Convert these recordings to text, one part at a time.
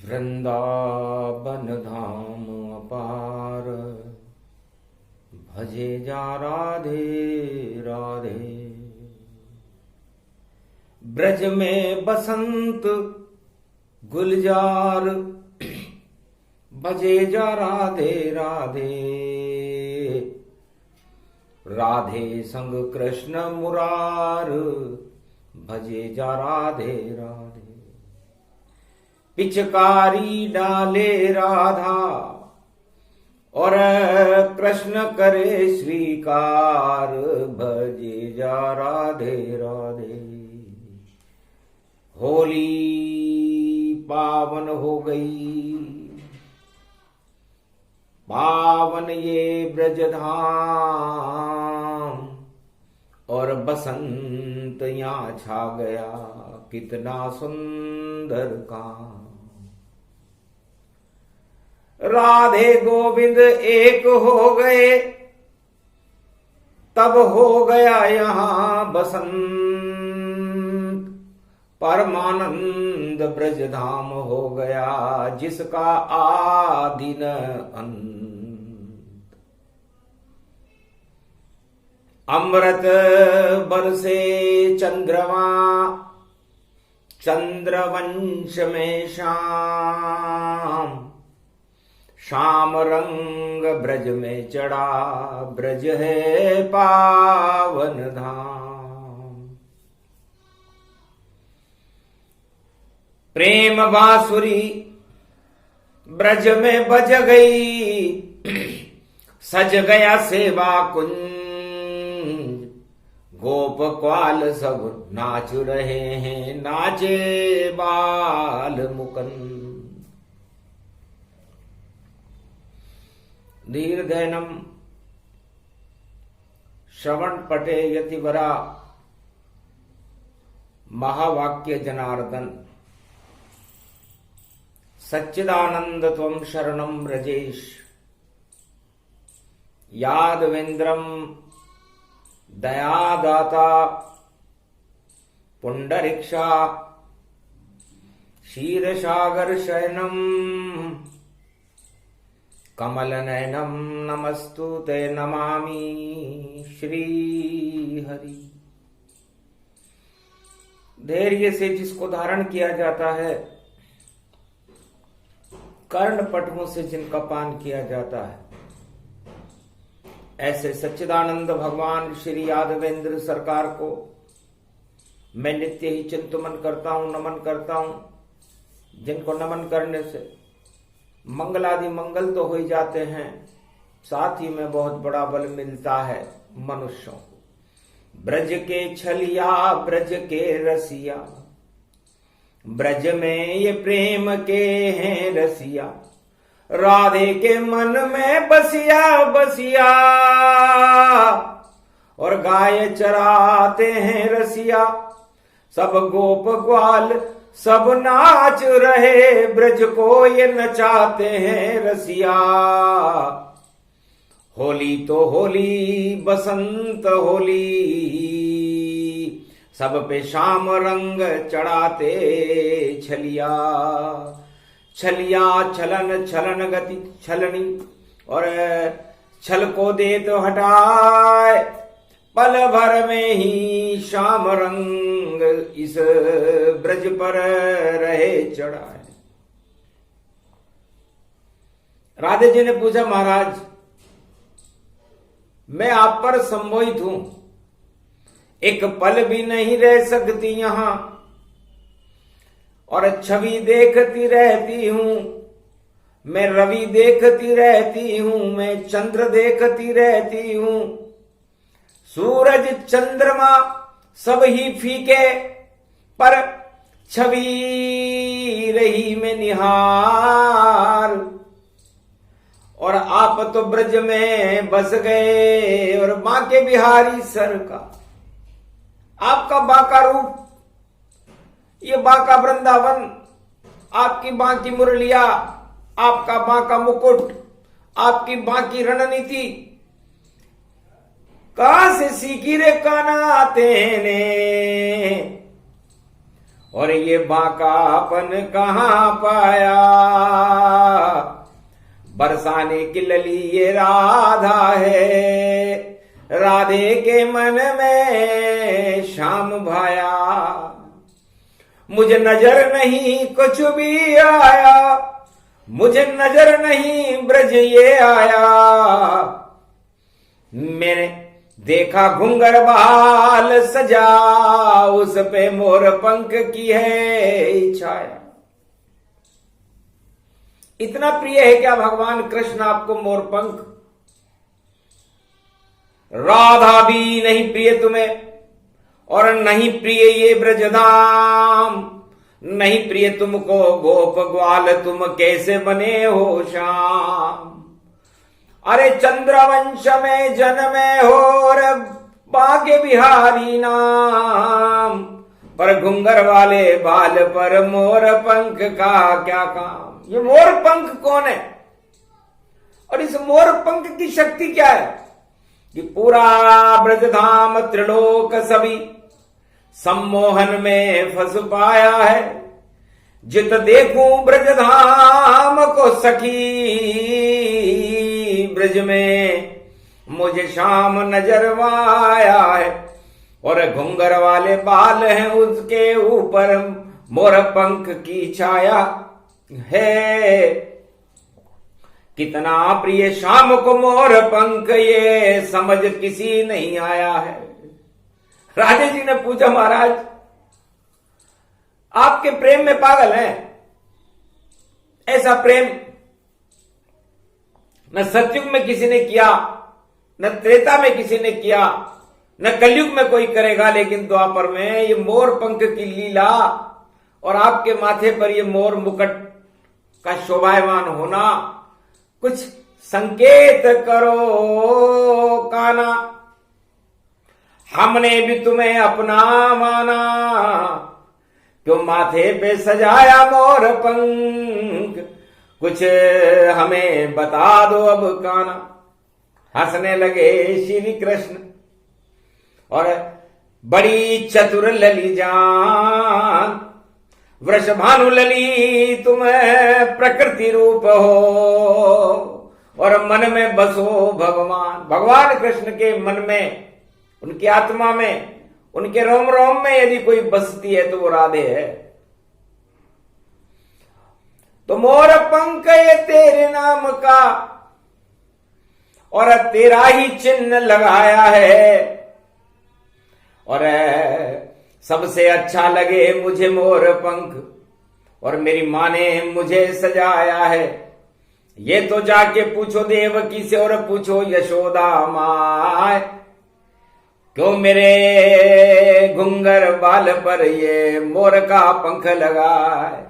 वृंदावन धाम अपार, भजे जा राधे राधे। ब्रज में बसंत गुलजार, भजे जा राधे राधे। राधे संग कृष्ण मुरार, भजे जा राधे राधे। पिचकारी डाले राधा और कृष्ण करे स्वीकार, भजे जा राधे राधे। होली पावन हो गई, पावन ये ब्रजधाम, और बसंत यहाँ छा गया, कितना सुंदर काम। राधे गोविंद एक हो गए, तब हो गया यहाँ बसंत। परमानंद ब्रजधाम हो गया, जिसका आदि न अंत। अमृत बरसे चंद्रमा, चंद्रवंश में शाम। श्याम रंग ब्रज में चढ़ा, ब्रज है पावन धाम। प्रेम बांसुरी ब्रज में बज गई, सज गया सेवा कुंज। गोप ग्वाल सब नाच रहे हैं, नाचे बाल मुकुंद। दीर्घनम श्रवण पटे यतिवरा, महावाक्य जनार्दन। सच्चिदानंद त्वं शरणं व्रजेश, यादवेन्द्रम दयादाता। पुंडरीक्षा क्षीरसागर शयनम, कमल नयनम नमस्तुते नमामि श्री हरि। धैर्य से जिसको धारण किया जाता है, कर्ण पटुओं से जिनका पान किया जाता है, ऐसे सच्चिदानंद भगवान श्री यादवेंद्र सरकार को मैं नित्य ही चिंतन करता हूं, नमन करता हूं। जिनको नमन करने से मंगलादि मंगल तो हो ही जाते हैं, साथ ही में बहुत बड़ा बल मिलता है मनुष्यों को। ब्रज के छलिया ब्रज के रसिया, ब्रज में ये प्रेम के हैं रसिया। राधे के मन में बसिया बसिया, और गाय चराते हैं रसिया। सब गोप ग्वाल सब नाच रहे, ब्रज को ये नचाते हैं रसिया। होली तो होली बसंत होली, सब पे शाम रंग चढ़ाते छलिया। छलिया छलन छलन गति छलनी, और छल को दे तो हटाए। पल भर में ही शाम रंग इस ब्रज पर रहे चढ़ाए। राधे जी ने पूछा, महाराज मैं आप पर सम्मोहित हूं, एक पल भी नहीं रह सकती यहां, और छवि देखती रहती हूं। मैं रवि देखती रहती हूं, मैं चंद्र देखती रहती हूं। सूरज चंद्रमा सब ही फीके, पर छवि रही में निहार। और आप तो ब्रज में बस गए, और बांके बिहारी सरकार। आपका बांका रूप, ये बांका वृंदावन, आपकी बांकी मुरलिया, आपका बांका मुकुट, आपकी बांकी रणनीति कहां से सीखी रे काना तेने। और ये बांकापन कहाँ पाया, बरसाने की लली ये राधा है, राधे के मन में श्याम भाया। मुझे नजर नहीं कुछ भी आया, मुझे नजर नहीं ब्रज ये आया, मैंने देखा घुंगर बाल सजा, उस पे मोर पंख की है छाया। इतना प्रिय है क्या भगवान कृष्ण आपको मोर पंख? राधा भी नहीं प्रिय तुम्हें, और नहीं प्रिय ये ब्रजधाम, नहीं प्रिय तुमको गोप ग्वाल, तुम कैसे बने हो श्याम। अरे चंद्रवंश में जन्मे हो और भाग्य बिहारी नाम, पर घुंगर वाले बाल पर मोर पंख का क्या काम। ये मोर पंख कौन है और इस मोर पंख की शक्ति क्या है कि पूरा ब्रजधाम त्रिलोक सभी सम्मोहन में फंस पाया है। जित देखूं ब्रजधाम को सखी, ब्रज में मुझे शाम नजरवाया है, और घुंगर वाले बाल हैं उसके ऊपर मोर पंख की छाया है। कितना प्रिय शाम को मोर पंख ये समझ किसी नहीं आया है। राधे जी ने पूछा महाराज आपके प्रेम में पागल हैं, ऐसा प्रेम न सतयुग में किसी ने किया, न त्रेता में किसी ने किया, न कलयुग में कोई करेगा, लेकिन द्वापर में ये मोर पंख की लीला और आपके माथे पर ये मोर मुकुट का शोभायमान होना, कुछ संकेत करो काना। हमने भी तुम्हें अपना माना, क्यों माथे पे सजाया मोर पंख, कुछ हमें बता दो अब काना। हंसने लगे श्री कृष्ण और बड़ी चतुर लली जान, वृषभानु लली तुम प्रकृति रूप हो, और मन में बसो भगवान। भगवान कृष्ण के मन में, उनकी आत्मा में, उनके रोम रोम में यदि कोई बसती है तो वो राधे है। तो मोर पंख ये तेरे नाम का और तेरा ही चिन्ह लगाया है, और सबसे अच्छा लगे मुझे मोर पंख, और मेरी मां ने मुझे सजाया है। ये तो जाके पूछो देवकी से और पूछो यशोदा माय, क्यों मेरे घुंगर बाल पर ये मोर का पंख लगाए।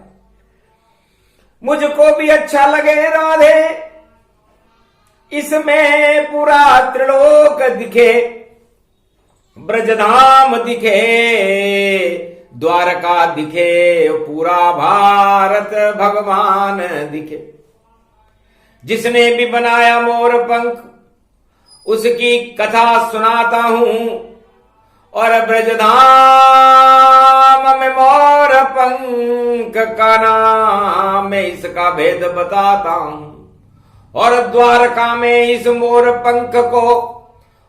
मुझको भी अच्छा लगे राधे, इसमें पूरा त्रिलोक दिखे, ब्रजधाम दिखे, द्वारका दिखे, पूरा भारत भगवान दिखे। जिसने भी बनाया मोर पंख उसकी कथा सुनाता हूं, और ब्रजधाम में मोर पंख का नाम मैं इसका भेद बताता हूं, और द्वारका में इस मोर पंख को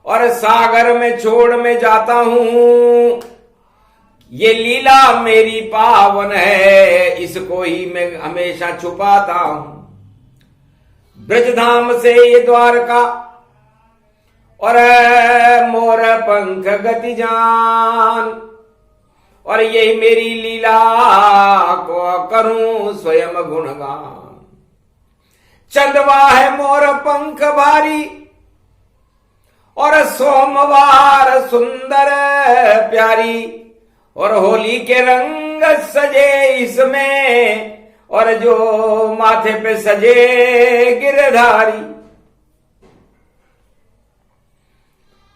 और सागर में छोड़ में जाता हूं। ये लीला मेरी पावन है, इसको ही मैं हमेशा छुपाता हूं। ब्रजधाम से ये द्वारका और मोर पंख गति जान, और यही मेरी लीला को करूं स्वयं गुणगान। चंदवा है मोर पंख भारी, और सोमवार सुंदर प्यारी, और होली के रंग सजे इसमें, और जो माथे पे सजे गिरधारी।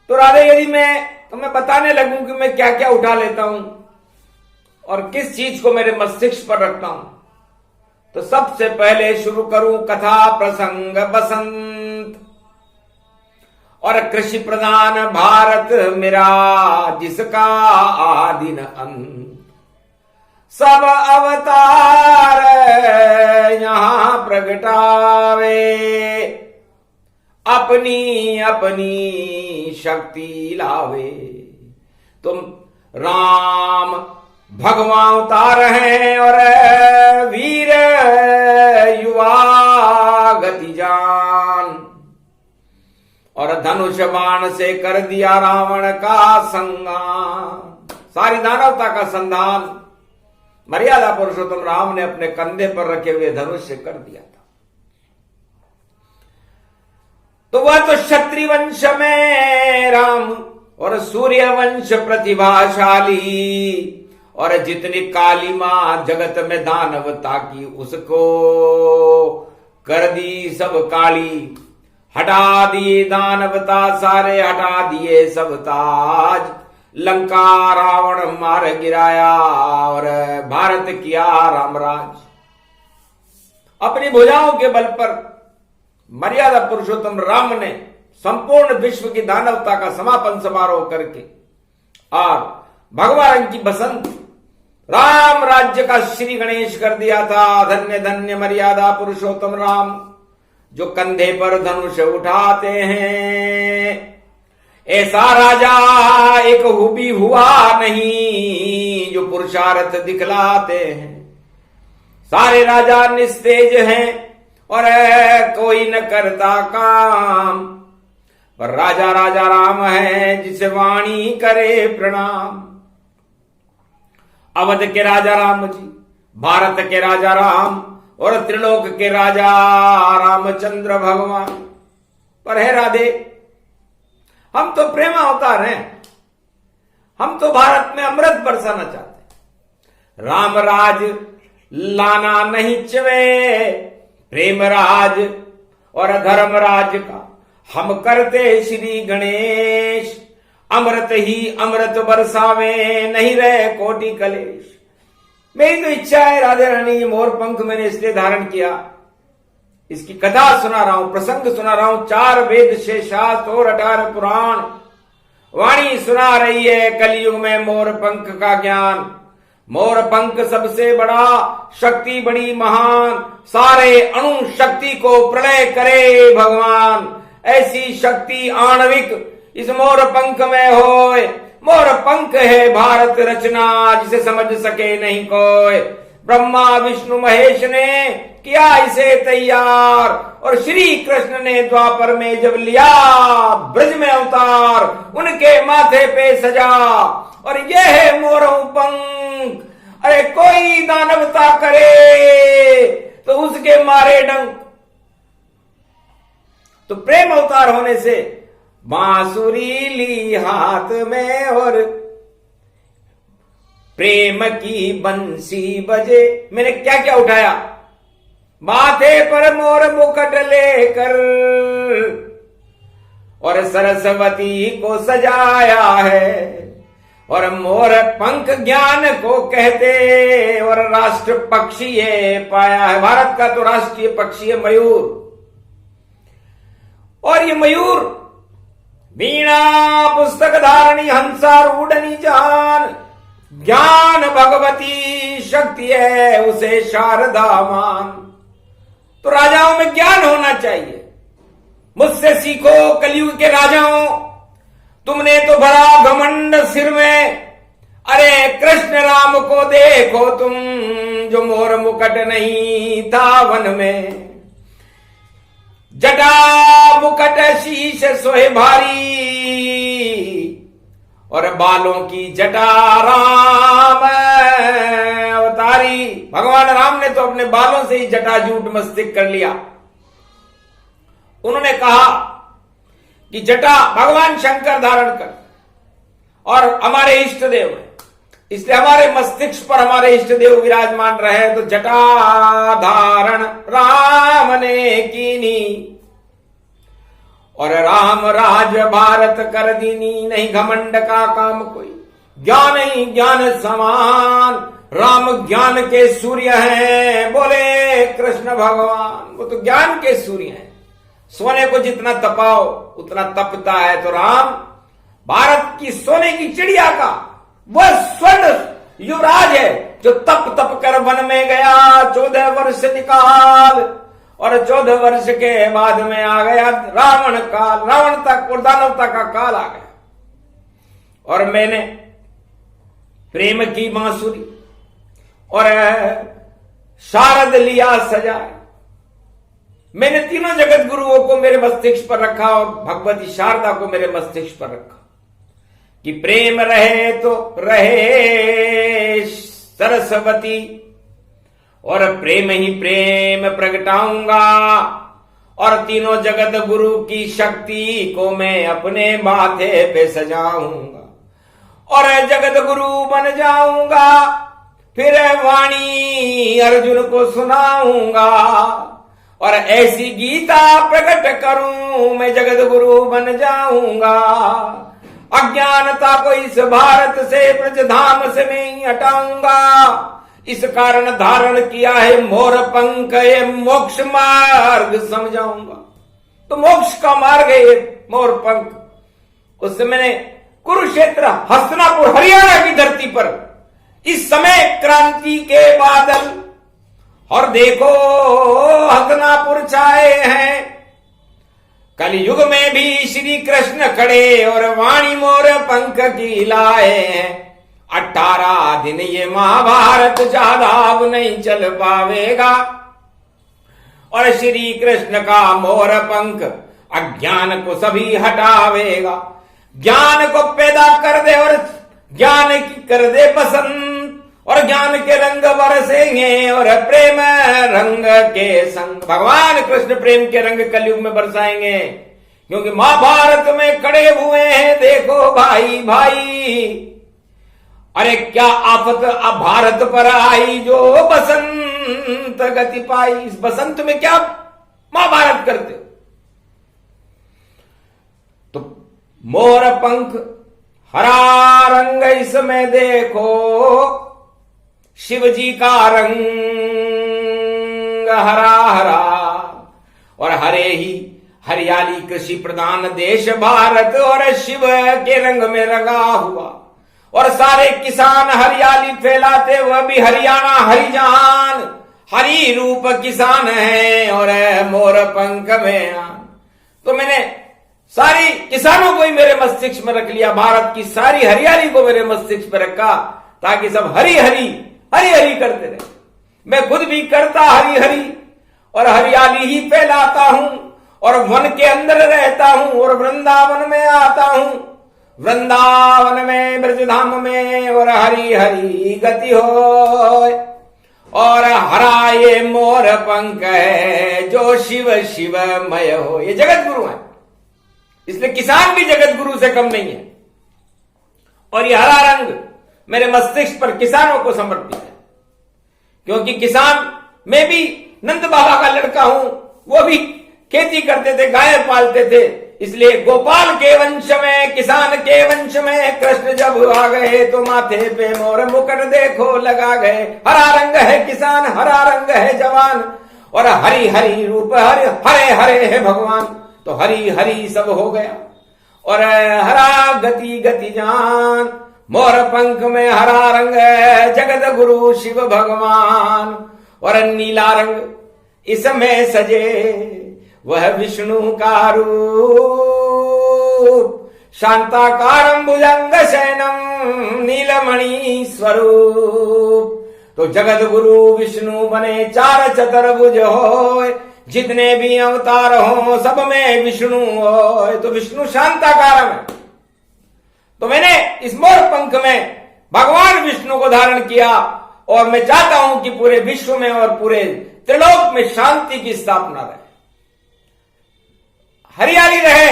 तो राधे यदि मैं तुम्हें बताने लगूं कि मैं क्या क्या उठा लेता हूं और किस चीज को मेरे मस्तिष्क पर रखता हूं, तो सबसे पहले शुरू करूं कथा प्रसंग बसंत। और कृषि प्रधान भारत मेरा, जिसका आदि न अंत। सब अवतार यहां प्रगटावे, अपनी अपनी शक्ति लावे। तुम राम भगवान अवतार हैं और वीर युवा गति जान, और धनुष बाण से कर दिया रावण का संहार। सारी दानवता का संधान मर्यादा पुरुषोत्तम राम ने अपने कंधे पर रखे हुए धनुष से कर दिया था। तो वह तो क्षत्रिय वंश में राम और सूर्य वंश प्रतिभाशाली, और जितनी काली मां जगत में दानवता की उसको कर दी सब काली। हटा दिए दानवता सारे, हटा दिए सब ताज, लंका रावण मार गिराया और भारत किया रामराज। अपनी भुजाओं के बल पर मर्यादा पुरुषोत्तम राम ने संपूर्ण विश्व की दानवता का समापन समारोह करके और भगवान की बसंत राम राज्य का श्री गणेश कर दिया था। धन्य धन्य मर्यादा पुरुषोत्तम राम, जो कंधे पर धनुष उठाते हैं। ऐसा राजा एक भी हुआ नहीं जो पुरुषार्थ दिखलाते हैं। सारे राजा निस्तेज हैं और कोई न करता काम, पर राजा राजा राम है जिसे वाणी करे प्रणाम। अवध के राजा राम जी, भारत के राजा राम और त्रिलोक के राजा रामचंद्र भगवान। पर है राधे, हम तो प्रेम अवतार हैं, हम तो भारत में अमृत बरसाना चाहते हैं। राम राज लाना नहीं चवे, प्रेम राज और धर्म राज का हम करते श्री गणेश। अमृत ही अमृत बरसावे, नहीं रहे कोटि कलेश। मेरी तो इच्छा है राधे रानी, ये मोर पंख मैंने इसलिए धारण किया, इसकी कथा सुना रहा हूं, प्रसंग सुना रहा हूं। 4 वेद 6 शास्त्र और 18 पुराण वाणी सुना रही है कलयुग में मोर पंख का ज्ञान। मोर पंख सबसे बड़ा, शक्ति बड़ी महान, सारे अणु शक्ति को प्रलय करे भगवान। ऐसी शक्ति आणविक इस मोर पंख में होए। मोर पंख है भारत रचना, जिसे समझ सके नहीं कोई। ब्रह्मा विष्णु महेश ने किया इसे तैयार, और श्री कृष्ण ने द्वापर में जब लिया ब्रज में अवतार, उनके माथे पे सजा और यह है मोरों पंख। अरे कोई दानवता करे तो उसके मारे डंक। तो प्रेम अवतार होने से बांसुरी ली हाथ में और प्रेम की बंसी बजे। मैंने क्या क्या उठाया, माथे पर मोर मुकुट लेकर और सरस्वती को सजाया है, और मोर पंख ज्ञान को कहते, और राष्ट्र पक्षी है पाया है। भारत का तो राष्ट्रीय पक्षी है मयूर, और ये मयूर वीणा पुस्तक धारणी हंसा रूढ़नी जान। ज्ञान भगवती शक्ति है, उसे शारदा मान। तो राजाओं में ज्ञान होना चाहिए। मुझसे सीखो कलयुग के राजाओं, तुमने तो भरा घमंड सिर में। अरे कृष्ण राम को देखो तुम, जो मोर मुकुट नहीं था वन में। जटा मुकुट शीश सोहे भारी, और बालों की जटा राम अवतारी। भगवान राम ने तो अपने बालों से ही जटा जूट मस्तिष्क कर लिया। उन्होंने कहा कि जटा भगवान शंकर धारण कर, और हमारे इष्ट देव है, इसलिए हमारे मस्तिष्क पर हमारे इष्ट देव विराजमान रहे। तो जटा धारण राम ने कीनी, और राम राज भारत कर दीनी। नहीं घमंड का काम कोई, ज्ञान ही ज्ञान समान। राम ज्ञान के सूर्य हैं, बोले कृष्ण भगवान। वो तो ज्ञान के सूर्य हैं। सोने को जितना तपाओ उतना तपता है। तो राम भारत की सोने की चिड़िया का वह स्वर्ण युवराज है जो तप तप कर वन में गया, 14 वर्ष निकाल, और 14 वर्ष के बाद में आ गया रावण काल, रावणता और दानवता का काल आ गया। और मैंने प्रेम की बांसुरी और शारद लिया सजाए। मैंने तीनों जगत गुरुओं को मेरे मस्तिष्क पर रखा और भगवती शारदा को मेरे मस्तिष्क पर रखा कि प्रेम रहे तो रहे सरस्वती, और प्रेम ही प्रेम प्रगटाऊंगा, और तीनों जगत गुरु की शक्ति को मैं अपने माथे पे सजाऊंगा, और जगत गुरु बन जाऊंगा, फिर वाणी अर्जुन को सुनाऊंगा, और ऐसी गीता प्रकट करूं मैं जगत गुरु बन जाऊंगा। अज्ञानता को इस भारत से ब्रजधाम से मैं ही हटाऊंगा। इस कारण धारण किया है मोर पंख, ये मोक्ष मार्ग समझाऊंगा। तो मोक्ष का मार्ग है ये मोर पंख। उस समय कुरुक्षेत्र हस्तिनापुर हरियाणा की धरती पर इस समय क्रांति के बादल, और देखो हस्तिनापुर छाए हैं। कलयुग में भी श्री कृष्ण खड़े और वाणी मोर पंख की लाए हैं। 18 दिन ये महाभारत ज्यादा अब नहीं चल पावेगा, और श्री कृष्ण का मोर पंख अज्ञान को सभी हटावेगा। ज्ञान को पैदा कर दे और ज्ञान की कर दे बसंत, और ज्ञान के रंग बरसेंगे और प्रेम रंग के संग। भगवान कृष्ण प्रेम के रंग कलयुग में बरसाएंगे, क्योंकि महाभारत में खड़े हुए हैं। देखो भाई भाई, अरे क्या आफत अब भारत पर आई जो बसंत गति पाई। इस बसंत में क्या महाभारत करते हो? तो मोर पंख हरा रंग इसमें देखो, शिव जी का रंग हरा हरा, और हरे ही हरियाली कृषि प्रधान देश भारत, और शिव के रंग में रंगा हुआ, और सारे किसान हरियाली फैलाते, वह भी हरियाणा हरिजान, हरि रूप किसान है, और मोर पंख में आन। तो मैंने सारी किसानों को ही मेरे मस्तिष्क में रख लिया, भारत की सारी हरियाली को मेरे मस्तिष्क में रखा, ताकि सब हरी हरी हरी हरी करते रहे। मैं खुद भी करता हरी हरी, और हरियाली ही फैलाता हूं, और वन के अंदर रहता हूं, और वृंदावन में आता हूं, वृंदावन में ब्रजधाम में, और हरी हरी गति हो, और हरा ये मोर पंख है जो शिव शिवमय हो। ये जगत गुरु है, इसलिए किसान भी जगत गुरु से कम नहीं है। और ये हरा रंग मेरे मस्तिष्क पर किसानों को समर्पित है, क्योंकि किसान मैं भी नंद बाबा का लड़का हूं, वो भी खेती करते थे, गाय पालते थे। इसलिए गोपाल के वंश में, किसान के वंश में कृष्ण जब आ गए तो माथे पे मोर मुकुट देखो लगा गए। हरा रंग है किसान, हरा रंग है जवान, और हरी हरी रूप हरे हरे है भगवान। तो हरी हरी सब हो गया, और हरा गति गति जान, मोर पंख में हरा रंग है जगत गुरु शिव भगवान, और नीला रंग इसमें सजे वह विष्णु का रूप, शांताकारं भुजंग शयनम नीलमणि स्वरूप। तो जगत गुरु विष्णु बने, 4 चतुर्भुज होए, जितने भी अवतार हो सब में विष्णु होए। तो विष्णु शांताकारम है। तो मैंने इस मोर पंख में भगवान विष्णु को धारण किया, और मैं चाहता हूं कि पूरे विश्व में और पूरे त्रिलोक में शांति की स्थापना रहे, हरियाली रहे,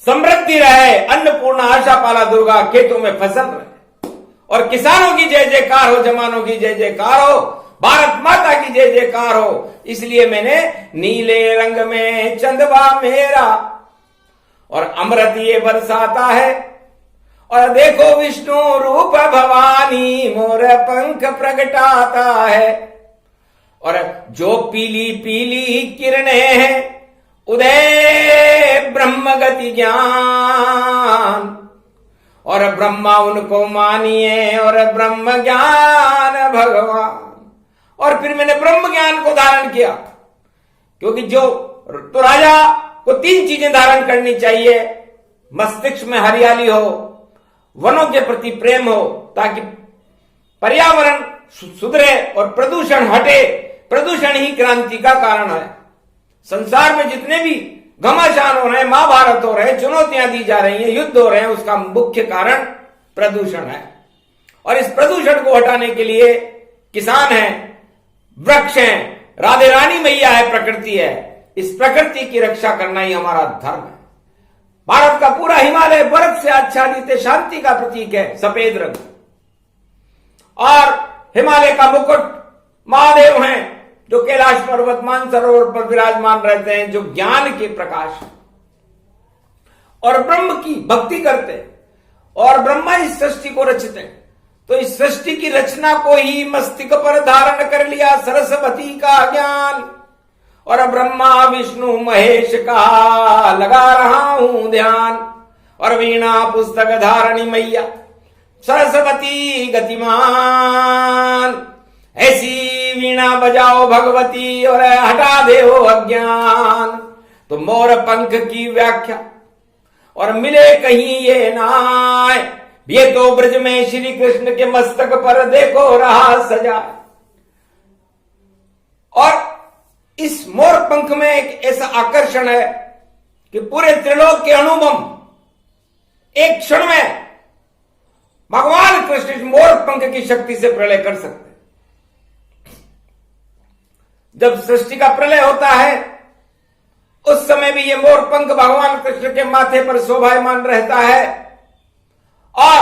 समृद्धि रहे, अन्नपूर्णा आशापाला दुर्गा खेतों में फसल रहे, और किसानों की जय जयकार हो, जवानों की जय जयकार हो, भारत माता की जय जयकार हो। इसलिए मैंने नीले रंग में चंदवा मेरा, और अमृत ये बरसाता है, और देखो विष्णु रूप भवानी मोर पंख प्रगटाता है, और जो पीली पीली किरणें हैं उदय ब्रह्म गति ज्ञान, और ब्रह्मा उनको मानिए और ब्रह्म ज्ञान भगवान। और फिर मैंने ब्रह्म ज्ञान को धारण किया, क्योंकि तो राजा को 3 चीजें धारण करनी चाहिए। मस्तिष्क में हरियाली हो, वनों के प्रति प्रेम हो, ताकि पर्यावरण सुधरे और प्रदूषण हटे। प्रदूषण ही क्रांति का कारण है। संसार में जितने भी घमासान हो रहे हैं, महाभारत हो रहे हैं, चुनौतियां दी जा रही हैं, युद्ध हो रहे हैं, उसका मुख्य कारण प्रदूषण है। और इस प्रदूषण को हटाने के लिए किसान है, वृक्ष हैं, राधे रानी मैया है, प्रकृति है। इस प्रकृति की रक्षा करना ही हमारा धर्म है। भारत का पूरा हिमालय बर्फ से आच्छादित शांति का प्रतीक है, सफेद रंग। और हिमालय का मुकुट महादेव हैं, जो कैलाश पर्वत मानसरोवर पर विराजमान रहते हैं, जो ज्ञान के प्रकाश और ब्रह्म की भक्ति करते हैं। और ब्रह्मा इस सृष्टि को रचते हैं, तो इस सृष्टि की रचना को ही मस्तिष्क पर धारण कर लिया सरस्वती का ज्ञान। और ब्रह्मा विष्णु महेश का लगा रहा हूं ध्यान। और वीणा पुस्तक धारणी मैया सरस्वती गतिमान, ऐसी वीणा बजाओ भगवती और हटा देओ अज्ञान। तो मोर पंख की व्याख्या और मिले कहीं ये नाय, ये तो ब्रज में श्री कृष्ण के मस्तक पर देखो रहा सजा। और इस मोर पंख में एक ऐसा आकर्षण है कि पूरे त्रिलोक के अणुबम एक क्षण में भगवान कृष्ण इस मोर पंख की शक्ति से प्रलय कर सकते हैं। जब सृष्टि का प्रलय होता है, उस समय भी ये मोर पंख भगवान कृष्ण के माथे पर शोभायमान रहता है। और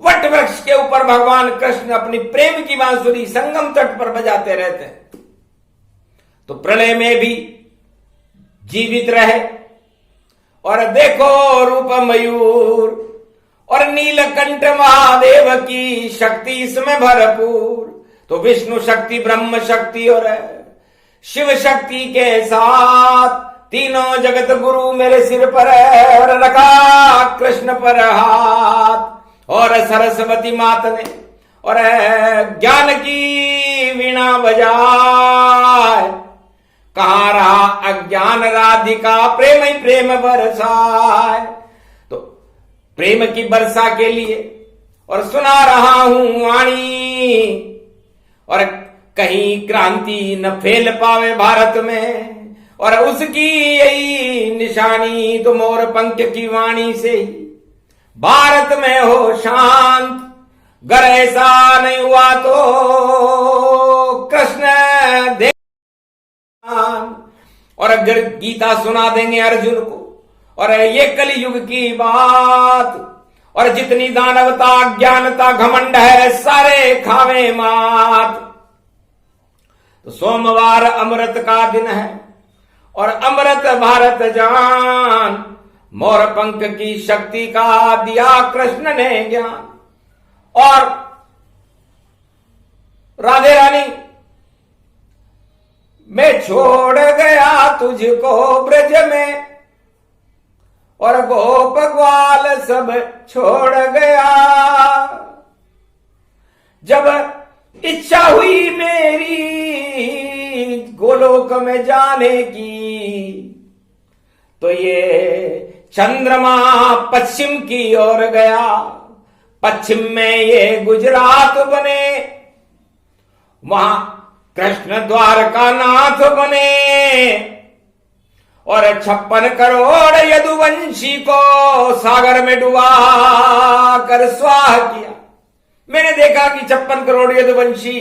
वट वृक्ष के ऊपर भगवान कृष्ण अपनी प्रेम की बांसुरी संगम तट पर बजाते रहते हैं। तो प्रलय में भी जीवित रहे। और देखो रूप मयूर और नीलकंठ महादेव की शक्ति इसमें भरपूर। तो विष्णु शक्ति, ब्रह्म शक्ति और शिव शक्ति के साथ तीनों जगत गुरु मेरे सिर पर है। और रखा कृष्ण पर हाथ और सरस्वती माता ने और ज्ञान की वीणा बजाए। कहां रहा अज्ञान राधिका, प्रेम ही प्रेम बरसाए। तो प्रेम की वर्षा के लिए और सुना रहा हूं वाणी। और कहीं क्रांति न फैल पावे भारत में, और उसकी यही निशानी तो मोर पंख की वाणी से ही भारत में हो शांत। अगर ऐसा नहीं हुआ तो कृष्ण दे। और अगर गीता सुना देंगे अर्जुन को, और ये कलयुग की बात, और जितनी दानवता ज्ञानता घमंड है सारे खावे मात। तो सोमवार अमृत का दिन है और अमृत भारत जान। मोर पंख की शक्ति का दिया कृष्ण ने ज्ञान। और राधे रानी, मैं छोड़ गया तुझको ब्रज में, और गोप ग्वाल सब छोड़ गया। जब इच्छा हुई मेरी गोलोक में जाने की, तो ये चंद्रमा पश्चिम की ओर गया। पश्चिम में ये गुजरात बने, वहां कृष्ण द्वारका नाथ बने। और 56 करोड़ यदुवंशी को सागर में डुबा कर स्वाह किया। मैंने देखा कि 56 करोड़ यदुवंशी,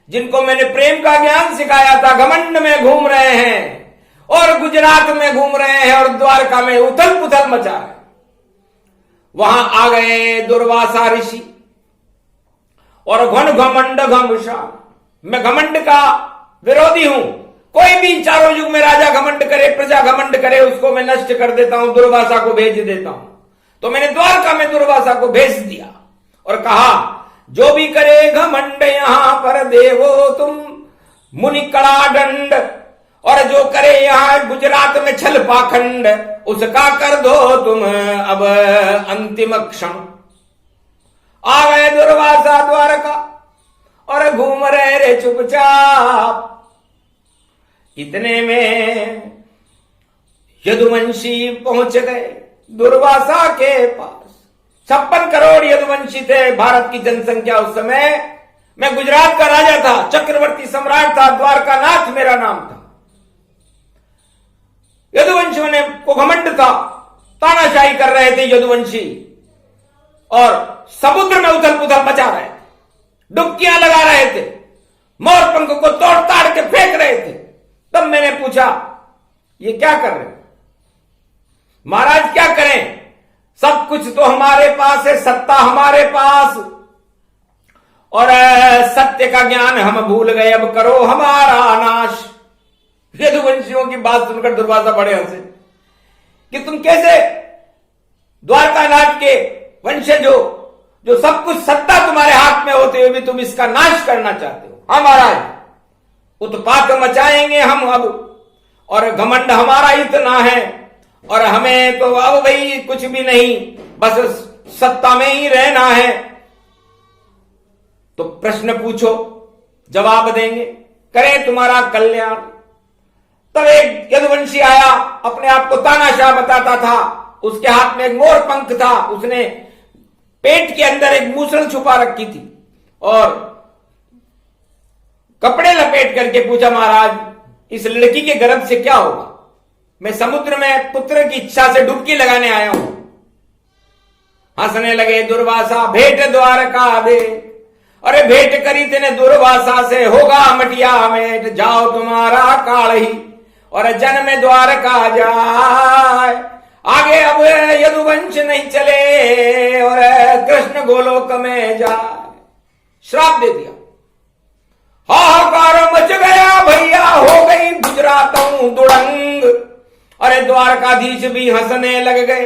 जिनको मैंने प्रेम का ज्ञान सिखाया था, घमंड में घूम रहे हैं और गुजरात में घूम रहे हैं और द्वारका में उथल पुथल मचा है। वहां आ गए दुर्वासा ऋषि और घन घमंड घमशा। मैं घमंड का विरोधी हूं। कोई भी चारों युग में राजा घमंड करे, प्रजा घमंड करे, उसको मैं नष्ट कर देता हूं, दुर्वासा को भेज देता हूं। तो मैंने द्वारका में दुर्वासा को भेज दिया और कहा, जो भी करे घमंड यहां पर देवो तुम मुनि कड़ा दंड। और जो करे यहां गुजरात में छल पाखंड, उसका कर दो तुम अब अंतिम क्षण। आ गए दुर्वासा द्वारका और घूम रहे रे चुपचाप। इतने में यदुवंशी पहुंच गए दुर्वासा के पास। 56 करोड़ यदुवंशी थे भारत की जनसंख्या उस समय। मैं गुजरात का राजा था, चक्रवर्ती सम्राट था, द्वारका नाथ मेरा नाम था। यदुवंशियों ने को घमंड था, तानाशाही कर रहे थे यदुवंशी और समुद्र में उथल पुथल मचा रहे थे, डुबकियां लगा रहे थे, मोर पंख को तोड़ ताड़ के फेंक रहे थे। तब मैंने पूछा ये क्या कर रहे हैं महाराज, क्या करें, सब कुछ तो हमारे पास है, सत्ता हमारे पास, और सत्य का ज्ञान हम भूल गए, अब करो हमारा नाश। यदुवंशियों की बात सुनकर दुर्वासा बड़े हंसे कि तुम कैसे द्वारकानाथ के वंशज हो, जो सब कुछ सत्ता तुम्हारे हाथ में होते हुए भी तुम इसका नाश करना चाहते हो। हाँ महाराज, उत्पात मचाएंगे हम अब, और घमंड हमारा इतना है, और हमें तो अब भाई कुछ भी नहीं, बस सत्ता में ही रहना है। तो प्रश्न पूछो, जवाब देंगे, करें तुम्हारा कल्याण। तब एक यदुवंशी आया, अपने आप को तानाशाह बताता था, उसके हाथ में एक मोर पंख था, उसने पेट के अंदर एक मूसल छुपा रखी थी और कपड़े लपेट करके पूछा, महाराज इस लड़की के गर्भ से क्या होगा? मैं समुद्र में पुत्र की इच्छा से डुबकी लगाने आया हूं। हंसने लगे दुर्वासा, भेंट द्वारका दे, अरे भेंट करी तेने दुर्वासा से, होगा मटिया मेट, जाओ तुम्हारा काल ही और जन्म द्वारका जाए। आगे अब यदुवंश नहीं चले और कृष्ण गोलोक में जाए। श्राप दे दिया, हाहाकार मच गया भैया, हो गई गुजरातों दुड़ंग। अरे द्वारकाधीश भी हंसने लग गए,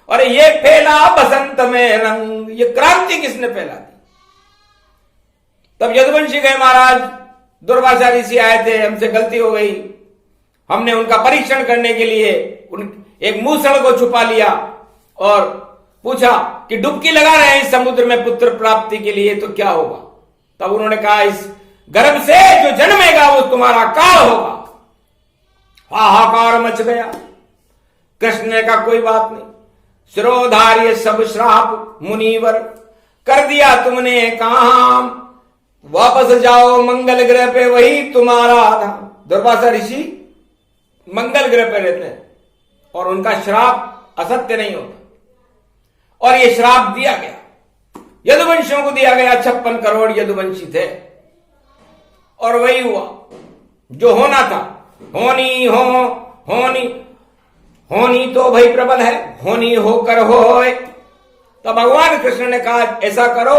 अरे ये फैला बसंत में रंग, ये क्रांति किसने फैला दी? तब यदुवंशी गए, महाराज दुर्वासा ऋषि आए थे, हमसे गलती हो गई, हमने उनका परीक्षण करने के लिए एक मूसल को छुपा लिया और पूछा कि डुबकी लगा रहे हैं इस समुद्र में पुत्र प्राप्ति के लिए, तो क्या होगा? तब उन्होंने कहा इस गर्भ से जो जन्मेगा वो तुम्हारा काल होगा। हाहाकार मच गया। कृष्ण ने कहा कोई बात नहीं, शिरोधार्य सब श्राप मुनिवर, कर दिया तुमने काम, वापस जाओ मंगल ग्रह पे, वही तुम्हारा था। दुर्वासा ऋषि मंगल ग्रह पे रहते हैं और उनका श्राप असत्य नहीं होता, और यह श्राप दिया गया, यदुवंशियों को दिया गया। 56 करोड़ यदुवंशी थे और वही हुआ जो होना था। होनी तो भाई प्रबल है, होनी होकर होए। तो भगवान कृष्ण ने कहा ऐसा करो,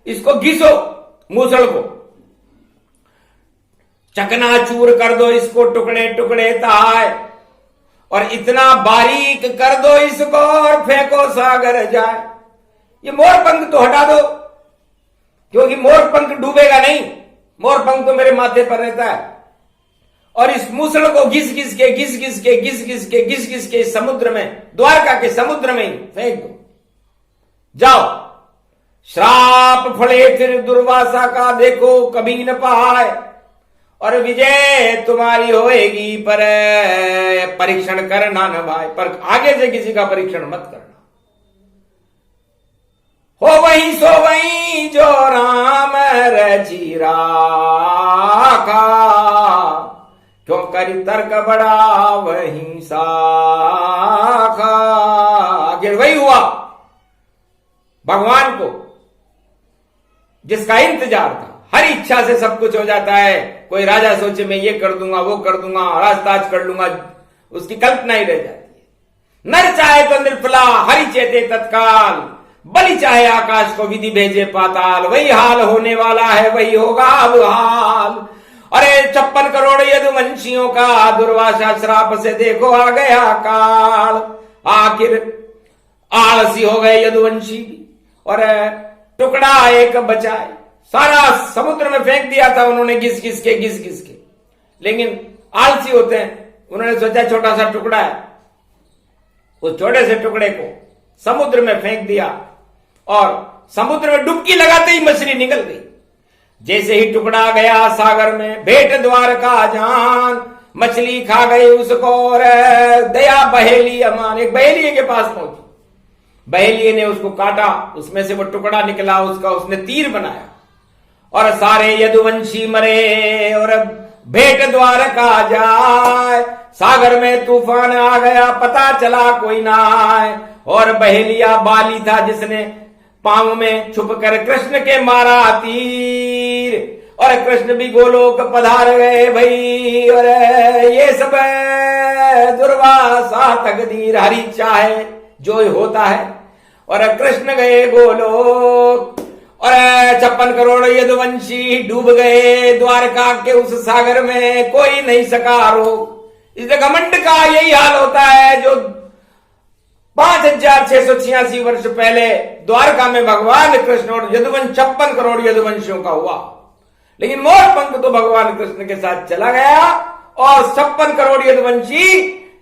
इसको घिसो, मूसल को चकनाचूर कर दो, इसको टुकड़े टुकड़े ताए, और इतना बारीक कर दो इसको और फेंको सागर जाए। ये मोर पंख तो हटा दो, क्योंकि मोर पंख डूबेगा नहीं, मोर पंख तो मेरे माथे पर रहता है। और इस मूसल को घिस घिस के इस समुद्र में, द्वारका के समुद्र में ही फेंक दो। जाओ, श्राप फले फिर दुर्वासा का देखो कभी न पाए, और विजय तुम्हारी होएगी, पर परीक्षण करना न भाई, पर आगे से किसी का परीक्षण मत करना। हो वही सो वही जो राम रची राखा, क्यों करी तर्क बड़ा वही साखा। आखिर वही हुआ भगवान को जिसका इंतजार था। हर इच्छा से सब कुछ हो जाता है। कोई राजा सोचे मैं ये कर दूंगा, वो कर दूंगा, राजताज कर लूंगा, उसकी कल्पना ही रह जाती है। नर चाहे तो निर्फला, हरि चेते तत्काल, बलि चाहे आकाश को विधि भेजे पाताल। वही हाल होने वाला है, वही होगा अब हाल। अरे 56 करोड़ यदुवंशियों का दुर्वासा श्राप से देखो आ गया काल। आखिर आलसी हो गए यदुवंशी भी, और टुकड़ा एक बचाए। सारा समुद्र में फेंक दिया था उन्होंने, घिस घिस के, लेकिन आलसी होते हैं। उन्होंने सोचा छोटा सा टुकड़ा है, उस छोटे से टुकड़े को समुद्र में फेंक दिया और समुद्र में डुबकी लगाते ही मछली निकल गई। जैसे ही टुकड़ा गया सागर में, भेंट द्वारका जान, मछली खा गई उसको। और दया बहेली अमान, एक बहेलिये के पास पहुंची, बहेलिये ने उसको काटा, उसमें से वो टुकड़ा निकला उसका, उसने तीर बनाया और सारे यदुवंशी मरे। और भेंट द्वारका जाए, सागर में तूफान आ गया, पता चला कोई ना आए। और बहेलिया बाली था जिसने पांव में छुप कर कृष्ण के मारा तीर, और कृष्ण भी गोलोक पधार गए भाई। और ये सब दुर्वासा तकदीर, हरी चाहे जो होता है। और कृष्ण गए गोलोक, और 56 करोड़ यदुवंशी डूब गए द्वारका के उस सागर में, कोई नहीं सका रोक। इस घमंड का यही हाल होता है जो 5686 वर्ष पहले द्वारका में भगवान कृष्ण और 56 करोड़ यदुवंशियों का हुआ। लेकिन मोर पंख तो भगवान कृष्ण के साथ चला गया और 56 करोड़ यदुवंशी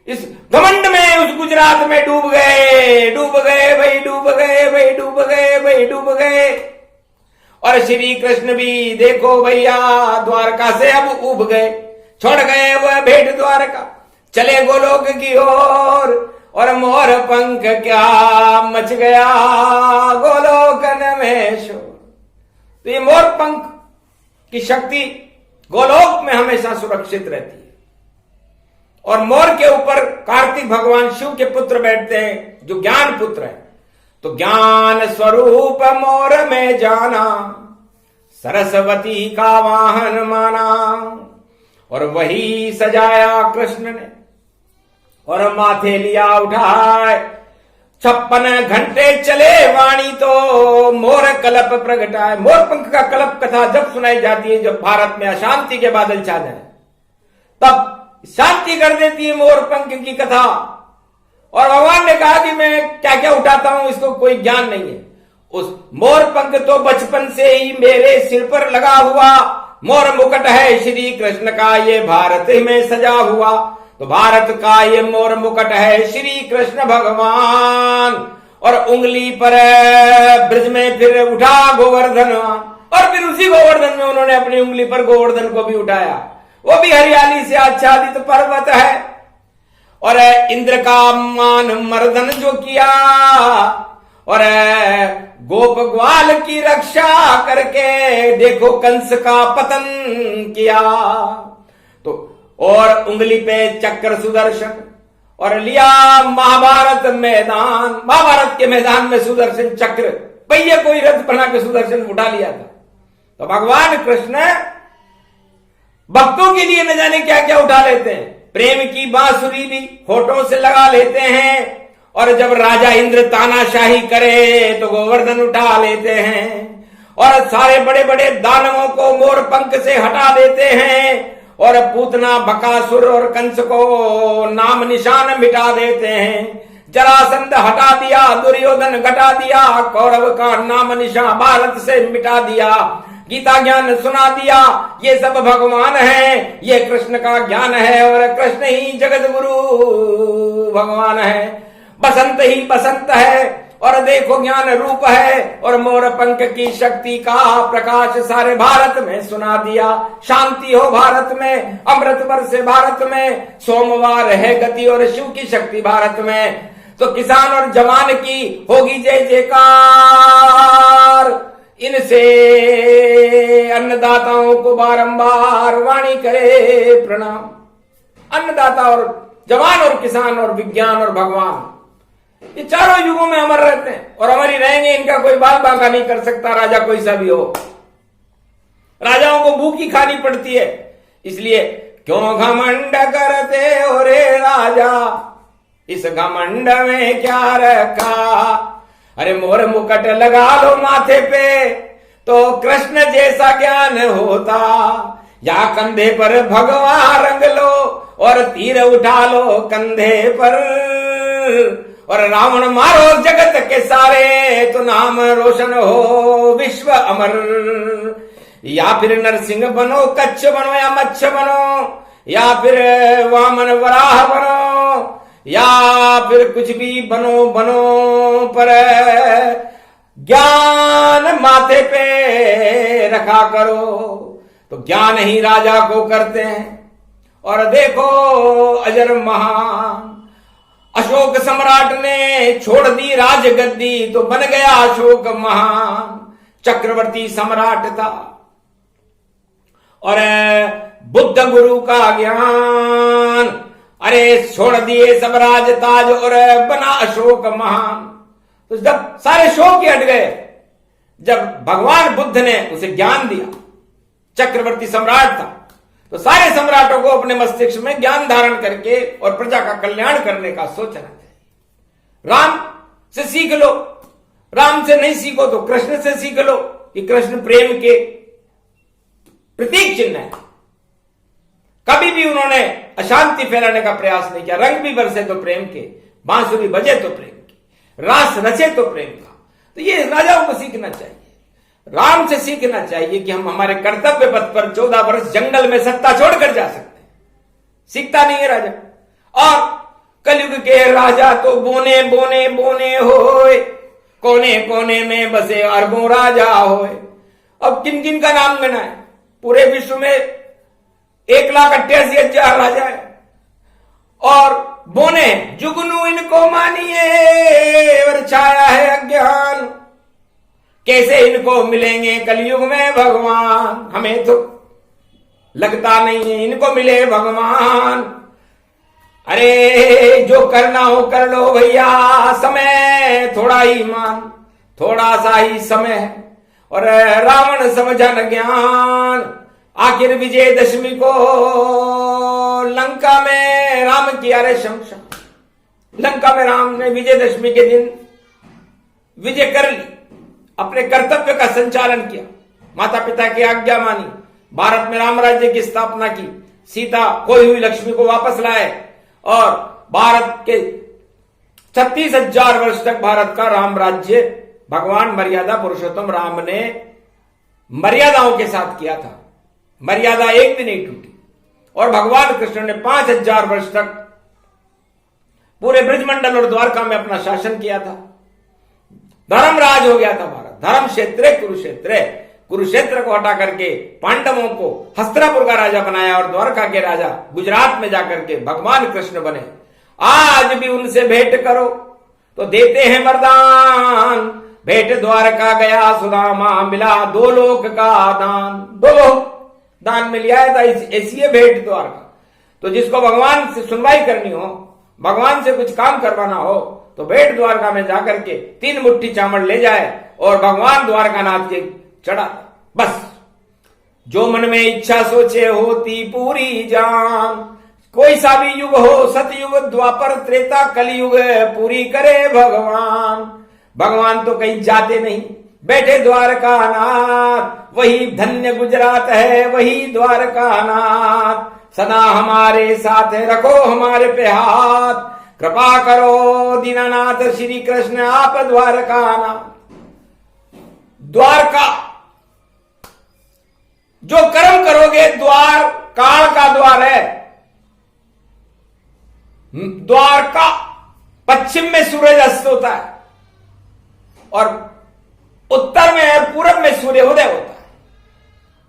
इस घमंड में उस गुजरात में डूब गए, डूब गए भाई, डूब गए भाई, डूब गए भाई, डूब गए। और श्री कृष्ण भी देखो भैया द्वारका से अब उब गए, छोड़ गए वह भेंट द्वारका, चले गोलोक की ओर। और मोर पंख क्या मच गया गोलोकन में शोर। तो ये मोर पंख की शक्ति गोलोक में हमेशा सुरक्षित रहती है। और मोर के ऊपर कार्तिक भगवान शिव के पुत्र बैठते हैं जो ज्ञान पुत्र है। तो ज्ञान स्वरूप मोर में जाना, सरस्वती का वाहन माना। और वही सजाया कृष्ण ने और माथे लिया उठाए, 56 घंटे चले वाणी तो मोर कलप प्रगटाए। मोर पंख का कलप कथा जब सुनाई जाती है, जब भारत में अशांति के बादल छा जाए, तब शांति कर देती है मोर पंख की कथा। और भगवान ने कहा कि मैं क्या क्या उठाता हूं, इसको कोई ज्ञान नहीं है। उस मोर पंख तो बचपन से ही मेरे सिर पर लगा हुआ मोर मुकुट है श्री कृष्ण का, ये भारत में सजा हुआ। तो भारत का ये मोर मुकुट है श्री कृष्ण भगवान। और उंगली पर ब्रज में फिर उठा गोवर्धन, और फिर उसी गोवर्धन में उन्होंने अपनी उंगली पर गोवर्धन को भी उठाया। वो भी हरियाली से आच्छादित पर्वत है। और इंद्र का मान मर्दन जो किया, और गोप ग्वाल की रक्षा करके देखो कंस का पतन किया। तो और उंगली पे चक्र सुदर्शन, और लिया महाभारत मैदान, महाभारत के मैदान में सुदर्शन चक्र, पहिए कोई रथ बना के सुदर्शन उठा लिया था। तो भगवान कृष्ण भक्तों के लिए न जाने क्या क्या उठा लेते हैं। प्रेम की बांसुरी भी होठों से लगा लेते हैं। और जब राजा इंद्र तानाशाही करे तो गोवर्धन उठा लेते हैं। और सारे बड़े बड़े दानवों को मोर पंख से हटा देते हैं। और पूतना बकासुर और कंस को नाम निशान मिटा देते हैं। जरासंध हटा दिया, दुर्योधन घटा दिया, कौरव का नाम निशान भारत से मिटा दिया, गीता ज्ञान सुना दिया। ये सब भगवान है, ये कृष्ण का ज्ञान है। और कृष्ण ही जगत गुरु भगवान है, बसंत ही बसंत है। और देखो ज्ञान रूप है। और मोर पंख की शक्ति का प्रकाश सारे भारत में सुना दिया। शांति हो भारत में, अमृत बरसे भारत में, सोमवार है गति और शिव की शक्ति भारत में। तो किसान और जवान की होगी जय जयकार। इनसे अन्नदाताओं को बारंबार वाणी करे प्रणाम। अन्नदाता और जवान और किसान और विज्ञान और भगवान, ये चारों युगों में अमर रहते हैं और अमर ही रहेंगे। इनका कोई बाल बांका नहीं कर सकता, राजा कोई सा भी हो। राजाओं को भूखी खानी पड़ती है। इसलिए क्यों घमंड करते हो रे राजा, इस घमंड में क्या रखा। अरे मोर मुकुट लगा लो माथे पे तो कृष्ण जैसा ज्ञान होता। या कंधे पर भगवा रंग लो और तीर उठा लो कंधे पर। और रावण मारो जगत के सारे तो नाम रोशन हो विश्व अमर। या फिर नरसिंह बनो, कच्छ बनो या मच्छ बनो, या फिर वामन वराह बनो, या फिर कुछ भी बनो बनो, पर ज्ञान माथे पे रखा करो। तो ज्ञान ही राजा को करते हैं। और देखो अजर महान अशोक सम्राट ने छोड़ दी राजगद्दी तो बन गया अशोक महान, चक्रवर्ती सम्राट था। और बुद्ध गुरु का ज्ञान, अरे छोड़ दिए सब राज ताज और बना अशोक महान। तो जब सारे शोक हट गए, जब भगवान बुद्ध ने उसे ज्ञान दिया, चक्रवर्ती सम्राट था, तो सारे सम्राटों को अपने मस्तिष्क में ज्ञान धारण करके और प्रजा का कल्याण करने का सोचना चाहिए। राम से सीख लो, राम से नहीं सीखो तो कृष्ण से सीख लो कि कृष्ण प्रेम के प्रतीक चिन्ह है। कभी भी उन्होंने अशांति फैलाने का प्रयास नहीं किया। रंग भी बरसे तो प्रेम के, बांसुरी बजे तो प्रेम की, रास रचे तो प्रेम का। तो ये राजाओं को सीखना चाहिए, राम से सीखना चाहिए कि हम हमारे कर्तव्य पथ पर 14 वर्ष जंगल में सत्ता छोड़कर जा सकते हैं। सीखता नहीं है राजा। और कलयुग के राजा तो बोने बोने बोने होए, कोने कोने में बसे अरबों राजा होए। अब किन किन का नाम लेना है? पूरे विश्व में 1,88,000 राजा है। और बोने जुगनू इनको मानिए और छाया है अज्ञान, कैसे इनको मिलेंगे कलयुग में भगवान। हमें तो लगता नहीं है इनको मिले भगवान। अरे जो करना हो कर लो भैया, समय थोड़ा ही मान, थोड़ा सा ही समय है। और रावण समझा न ज्ञान, आखिर विजयदशमी को लंका में राम किया रे शमशा। लंका में राम ने विजयदशमी के दिन विजय कर ली, अपने कर्तव्य का संचालन किया, माता पिता की आज्ञा मानी, भारत में राम राज्य की स्थापना की, सीता खोई हुई लक्ष्मी को वापस लाए और भारत के 36,000 वर्ष तक भारत का राम राज्य भगवान मर्यादा पुरुषोत्तम राम ने मर्यादाओं के साथ किया था। मर्यादा एक भी नहीं टूटी। और भगवान कृष्ण ने 5,000 वर्ष तक पूरे ब्रजमंडल और द्वारका में अपना शासन किया था। धर्मराज हो गया था भारत। धर्म क्षेत्र कुरुक्षेत्र, कुरुक्षेत्र को हटा करके पांडवों को हस्तिनापुर का राजा बनाया और द्वारका के राजा गुजरात में जाकर के भगवान कृष्ण बने। आज भी उनसे भेंट करो तो देते हैं वरदान, भेंट द्वारका गया सुदामा, मिला 2 लोक का दान। 2 लोक दान में लिया था, ऐसी है भेंट द्वारका। तो जिसको भगवान से सुनवाई करनी हो, भगवान से कुछ काम करवाना हो, तो भेंट द्वारका में जाकर के 3 मुट्ठी चावल ले जाए और भगवान द्वारका नाथ के चढ़ा। बस जो मन में इच्छा सोचे होती पूरी जान। कोई सा भी युग हो, सतयुग द्वापर त्रेता कलयुग, पूरी करे भगवान। भगवान तो कहीं जाते नहीं, बैठे द्वारका नाथ। वही धन्य गुजरात है, वही द्वारका नाथ। सदा हमारे साथ है, रखो हमारे पे हाथ। कृपा करो दीनानाथ श्री कृष्ण आप द्वारका नाथ। द्वारका जो कर्म करोगे, द्वार काल का द्वार है। द्वारका पश्चिम में सूरज अस्त होता है और उत्तर में पूरब में सूर्य उदय होता है।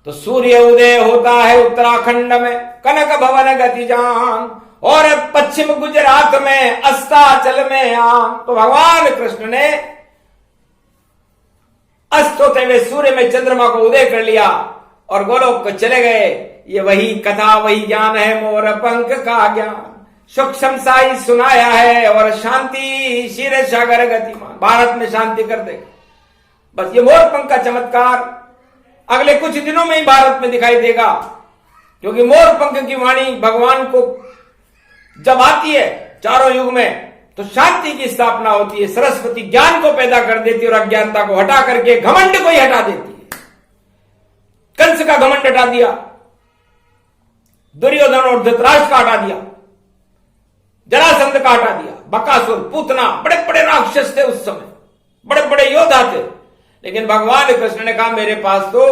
तो सूर्य उदय होता है उत्तराखंड में कनक भवन गति जान, और पश्चिम गुजरात में अस्ताचल में आम। तो भगवान कृष्ण ने अस्त होते हुए सूर्य में चंद्रमा को उदय कर लिया और गोलोक को चले गए। ये वही कथा वही ज्ञान है, मोर पंख का ज्ञान सूक्ष्म साई सुनाया है। और शांति क्षीर सागर गतिमान, भारत में शांति कर देगा। बस ये मोर पंख का चमत्कार अगले कुछ दिनों में ही भारत में दिखाई देगा, क्योंकि मोर पंख की वाणी भगवान को जब आती है चारों युग में, तो शांति की स्थापना होती है। सरस्वती ज्ञान को पैदा कर देती है और अज्ञानता को हटा करके घमंड को ही हटा देती है। कंस का घमंड हटा दिया, दुर्योधन और धृतराष्ट्र का हटा दिया, जरासंध का हटा दिया, बकासुर, पूतना, बड़े बड़े राक्षस थे उस समय, बड़े बड़े योद्धा थे। लेकिन भगवान कृष्ण ने कहा मेरे पास तो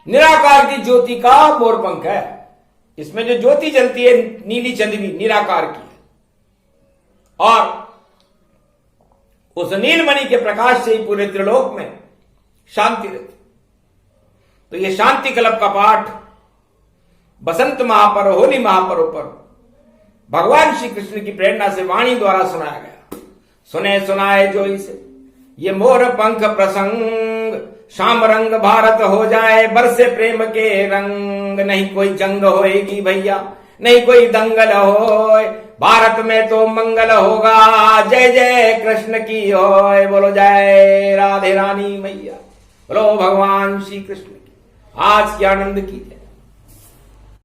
निराकार की ज्योति का मोरपंख है। इसमें जो ज्योति जलती है नीली चंदवी निराकार की है। और उस नीलमणि के प्रकाश से ही पूरे त्रिलोक में शांति रहती। तो ये शांति कल्प का पाठ बसंत महापर्व, होली महापर्व पर भगवान श्री कृष्ण की प्रेरणा से वाणी द्वारा सुनाया गया। सुने सुनाए जो इसे ये मोर पंख प्रसंग, शाम रंग भारत हो जाए बरसे प्रेम के रंग। नहीं कोई जंग होएगी भैया, नहीं कोई दंगल होए, भारत में तो मंगल होगा। जय जय कृष्ण की होए, बोलो जय राधे रानी मैया, बोलो भगवान श्री कृष्ण की। आज के आनंद की है।